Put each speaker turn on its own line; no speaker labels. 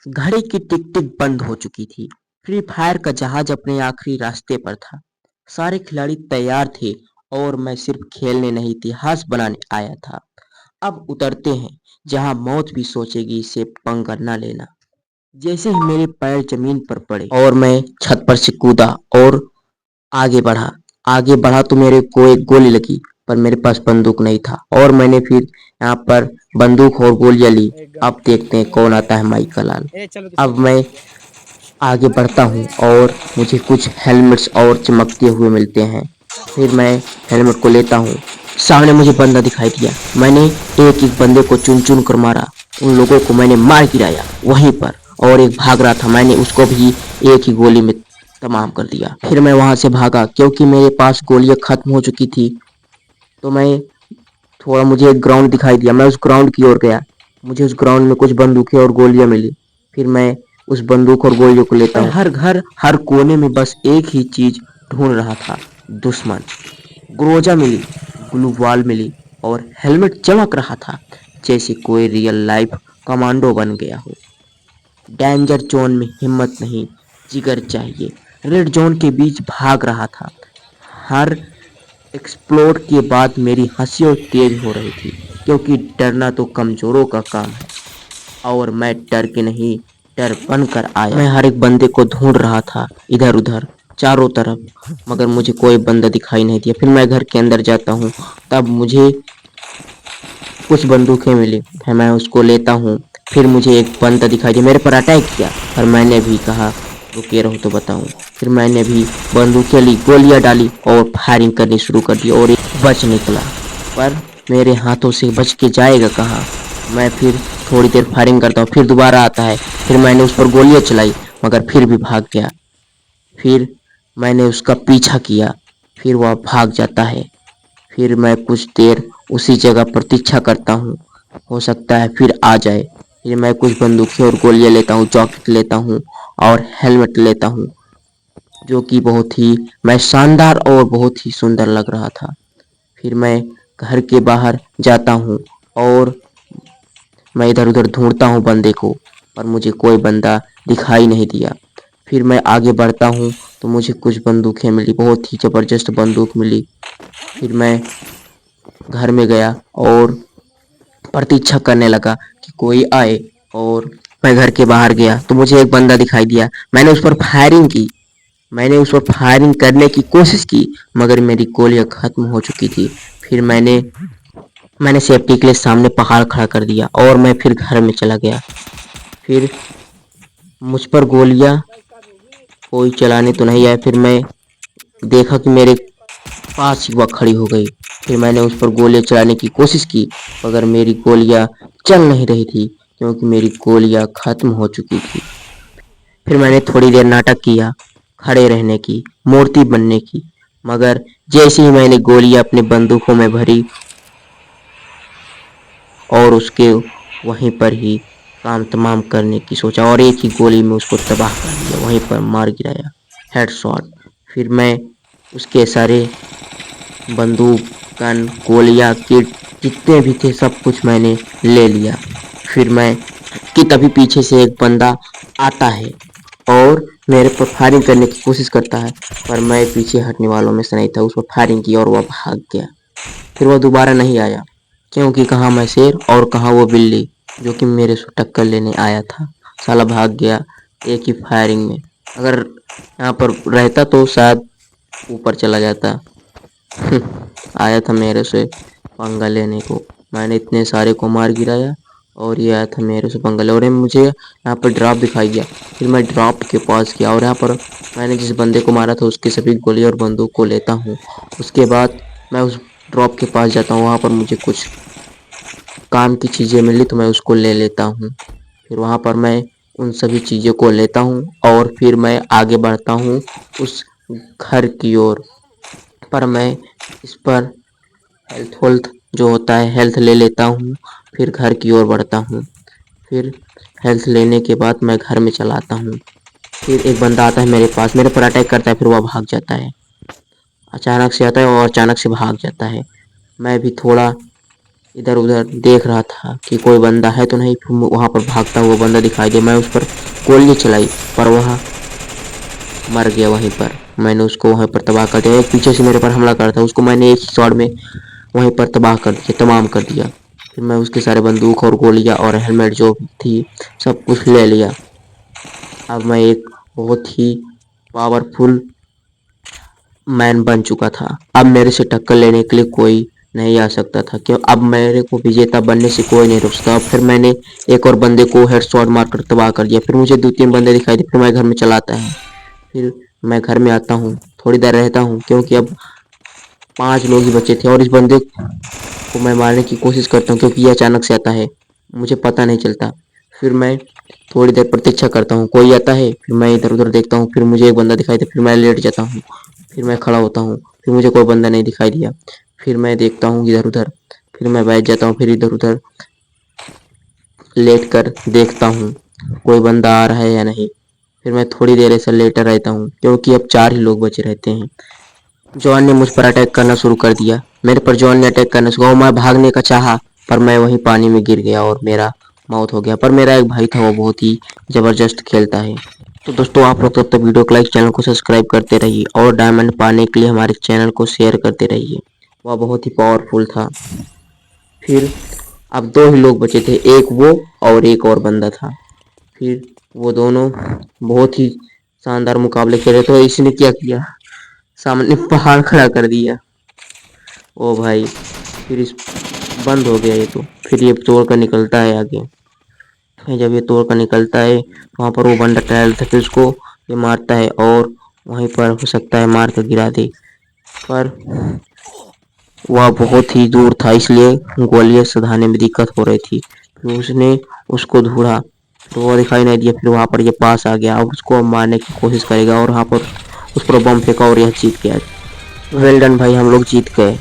घड़ी की टिक टिक बंद हो चुकी थी। फ्री फायर का जहाज अपने आखिरी रास्ते पर था। सारे खिलाड़ी तैयार थे और मैं सिर्फ खेलने नहीं इतिहास बनाने आया था। अब उतरते हैं जहां मौत भी सोचेगी इसे पंगा न लेना। जैसे ही मेरे पैर जमीन पर पड़े और मैं छत पर से कूदा और आगे बढ़ा। आगे बढ़ा तो मेरे को एक गोली लगी, पर मेरे पास बंदूक नहीं था और मैंने फिर यहाँ पर बंदूक और गोलियां ली।
एक
अब
गाड़ी
देखते हैं कौन आता है माइका लाल।
ए चलो किसी
अब
को
मैं आगे बढ़ता हूँ और मुझे कुछ हेलमेट्स और चमकते हुए मिलते हैं। फिर मैं हेलमेट को लेता हूँ। सामने मुझे बंदा दिखाई दिया। मैंने एक एक बंदे को चुन चुन कर मारा। उन लोगों को मैंने मार गिराया वहीं पर, और एक भाग रहा था, मैंने उसको भी एक ही गोली में तमाम कर दिया। फिर मैं वहां से भागा क्योंकि मेरे पास गोलियां खत्म हो चुकी थी। तो मैं थोड़ा मुझे एक ग्राउंड दिखाई दिया, मैं उस ग्राउंड की ओर गया। मुझे उस ग्राउंड में कुछ बंदूकें और गोलियां मिली। फिर मैं उस बंदूक और गोलियों को लेता हूँ। हर घर हर कोने में बस एक ही चीज ढूंढ रहा था, दुश्मन। ग्रोजा मिली, ग्लू वॉल मिली और हेलमेट चमक रहा था जैसे कोई रियल लाइफ कमांडो बन गया हो। डेंजर जोन में हिम्मत नहीं, जिगर चाहिए। रेड जोन के बीच भाग रहा था। हर एक्सप्लोड के बाद मेरी हंसी और तेज हो रही थी क्योंकि डरना तो कमजोरों का काम है, और मैं डर के नहीं, डर बनकर आया। मैं हर एक बंदे को ढूंढ रहा था, इधर उधर चारों तरफ, मगर मुझे कोई बंदा दिखाई नहीं दिया। फिर मैं घर के अंदर जाता हूँ, तब मुझे कुछ बंदूकें मिली। फिर मैं उसको लेता हूँ। फिर मुझे एक बंदा दिखाई दिया, मेरे पर अटैक किया, पर मैंने भी कहा रुके रहो तो बताऊं। फिर मैंने भी बंदूकें ली, गोलियां डाली और फायरिंग करनी शुरू कर दी और एक बच निकला, पर मेरे हाथों से बच के जाएगा कहाँ। मैं फिर थोड़ी देर फायरिंग करता हूँ, फिर दोबारा आता है। फिर मैंने उस पर गोलियां चलाई, मगर फिर भी भाग गया। फिर मैंने उसका पीछा किया, फिर वह भाग जाता है। फिर मैं कुछ देर उसी जगह प्रतीक्षा करता हूँ, हो सकता है फिर आ जाए। फिर मैं कुछ बंदूकें और गोलियां लेता हूँ, जॉकेट लेता हूँ और हेलमेट लेता हूँ, जो कि बहुत ही मैं शानदार और बहुत ही सुंदर लग रहा था। फिर मैं घर के बाहर जाता हूँ और मैं इधर उधर ढूंढता हूँ बंदे को, पर मुझे कोई बंदा दिखाई नहीं दिया। फिर मैं आगे बढ़ता हूँ तो मुझे कुछ बंदूकें मिली, बहुत ही ज़बरदस्त बंदूक मिली। फिर मैं घर में गया और प्रतीक्षा करने लगा कि कोई आए, और मैं घर के बाहर गया तो मुझे एक बंदा दिखाई दिया। मैंने उस पर फायरिंग की, मैंने उस पर फायरिंग करने की कोशिश की, मगर मेरी गोलियां खत्म हो चुकी थी। फिर मैंने सेफ्टी के लिए सामने पहाड़ खड़ा कर दिया और मैं फिर घर में चला गया। फिर मुझ पर गोलियां कोई चलाने तो नहीं आया। फिर मैं देखा कि मेरे पास ही वह खड़ी हो गई। फिर मैंने उस पर गोलियां चलाने की कोशिश की, मगर मेरी गोलियां चल नहीं रही थी क्योंकि मेरी गोलियां खत्म हो चुकी थी। फिर मैंने थोड़ी देर नाटक किया, खड़े रहने की, मूर्ति बनने की, मगर जैसे ही मैंने गोलियां अपनी बंदूकों में भरी और उसके वहीं पर ही काम तमाम करने की सोचा और एक ही गोली में उसको तबाह कर दिया, वहीं पर मार गिराया, हेडशॉट। फिर मैं उसके सारे बंदूक, गन, गोलियां, किट जितने भी थे सब कुछ मैंने ले लिया। फिर मैं कि तभी पीछे से एक बंदा आता है और मेरे पर फायरिंग करने की कोशिश करता है, पर मैं पीछे हटने वालों में से नहीं था। उस पर फायरिंग की और वह भाग गया। फिर वह दोबारा नहीं आया क्योंकि कहाँ मैं शेर और कहाँ वो बिल्ली जो कि मेरे से टक्कर लेने आया था। साला भाग गया एक ही फायरिंग में। अगर यहाँ पर रहता तो शायद ऊपर चला जाता। आया था मेरे से पंगा लेने को। मैंने इतने सारे को मार गिराया और ये आया था मेरे से पंगा ले, और ये मुझे यहाँ पर ड्रॉप दिखाई दिया। फिर मैं ड्रॉप के पास गया और यहाँ पर मैंने जिस बंदे को मारा था उसकी सभी गोली और बंदूक को लेता हूँ। उसके बाद मैं उस ड्रॉप के पास जाता हूँ, वहाँ पर मुझे कुछ काम की चीज़ें मिली तो मैं उसको ले लेता हूँ। फिर वहाँ पर मैं उन सभी चीज़ों को लेता हूँ और फिर मैं आगे बढ़ता हूँ उस घर की ओर। पर मैं इस पर हेल्थ वेल्थ जो होता है हेल्थ ले लेता हूँ, फिर घर की ओर बढ़ता हूँ। फिर हेल्थ लेने के बाद मैं घर में चला आता हूँ। फिर एक बंदा आता है मेरे पास, मेरे पर अटैक करता है, फिर वह भाग जाता है। अचानक से आता है और अचानक से भाग जाता है। मैं भी थोड़ा इधर उधर देख रहा था कि कोई बंदा है तो नहीं। फिर वहाँ पर भागता हुआ बंदा दिखाई दिया। मैं उस पर गोली चलाई पर वह मर गया वहीं पर। मैंने उसको वहीं पर तबाह कर दिया। एक पीछे से मेरे पर हमला करता, उसको मैंने एक शॉट में वहीं पर तबाह कर दिया, तमाम कर दिया। फिर मैं उसके सारे बंदूक और गोलियां और हेलमेट जो थी सब कुछ ले लिया। अब मैं एक बहुत ही पावरफुल मैन बन चुका था। अब मेरे से टक्कर लेने के लिए कोई नहीं आ सकता था, क्यों अब मेरे को विजेता बनने से कोई नहीं रोक सकता। फिर मैंने एक और बंदे को हेडशॉट मारकर तबाह कर दिया। फिर मुझे 2-3 बंदे दिखाई दिए। फिर मैं घर में चला आता है। फिर मैं घर में आता हूँ, थोड़ी देर रहता हूँ क्योंकि अब 5 लोग ही बचे थे और इस बंदे को मैं मारने की कोशिश करता हूँ क्योंकि ये अचानक से आता है, मुझे पता नहीं चलता। फिर मैं थोड़ी देर प्रतीक्षा करता हूँ, कोई आता है। फिर मैं इधर उधर देखता हूँ, फिर मुझे एक बंदा दिखाई दे। फिर मैं लेट जाता हूँ। फिर मैं खड़ा होता हूँ, फिर मुझे कोई बंदा नहीं दिखाई दिया। फिर मैं देखता हूँ इधर उधर, फिर मैं बैठ जाता हूँ। फिर इधर उधर लेट कर देखता हूँ कोई बंदा आ रहा है या नहीं। फिर मैं थोड़ी देर ऐसा लेटा रहता हूँ क्योंकि अब 4 ही लोग बचे रहते हैं। जॉन ने मुझ पर अटैक करना शुरू कर दिया। मेरे पर जॉन ने अटैक करना शुरू, मैं भागने का चाहा पर मैं वहीं पानी में गिर गया और मेरा मौत हो गया। पर मेरा एक भाई था, वो बहुत ही ज़बरदस्त खेलता है। तो दोस्तों आप लोग तब तक वीडियो को लाइक, चैनल को सब्सक्राइब करते रहिए और डायमंड पाने के लिए हमारे चैनल को शेयर करते रहिए। वह बहुत ही पावरफुल था। फिर अब 2 ही लोग बचे थे, एक वो और एक और बंदा था। फिर वो दोनों बहुत ही शानदार मुकाबले खेले। तो इसने क्या किया, सामने पहाड़ खड़ा कर दिया। ओ भाई, फिर इस बंद हो गया ये तो। फिर ये तोड़ कर निकलता है आगे। फिर जब ये तोड़ कर निकलता है वहाँ पर वो बंदा ट्रायल था, फिर उसको ये मारता है और वहीं पर हो सकता है मार कर गिरा दे। पर वह बहुत ही दूर था इसलिए गोलियां सधाने में दिक्कत हो रही थी। फिर उसने उसको ढूंढा, फिर वो दिखाई नहीं दिया। फिर वहाँ पर ये पास आ गया। अब उसको मारने की कोशिश करेगा और वहाँ पर उस पर बम फेंका और यह जीत गया। वेल डन भाई, हम लोग जीत गए।